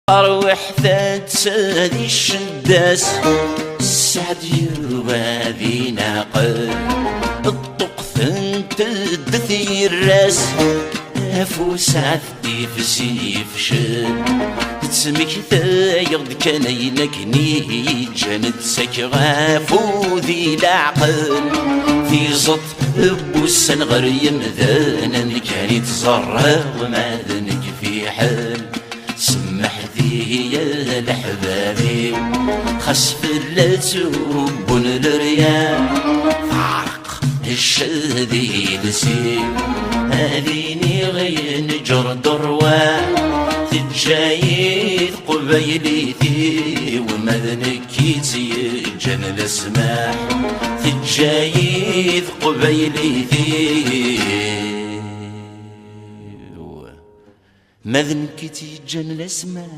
أروح ثادي الشداس السعد يروى ذي ناقل الطقث انت الدثي الراس فوس عثدي في سيف شد تسمك ثايغد كان ينكني جاند سكغافو ذي العقل في زط بوسن غير يمذانا كان يتزرع وماذنك في حال سمح ذي يا الحبابي خسف اللتوب الرياح فارق الشذي لسيب هذيني غين جر دروا تجايد قبيلتي ومذنكي تيجن الاسماح تجايد قبيلتي مذنكي تيجن الاسماح.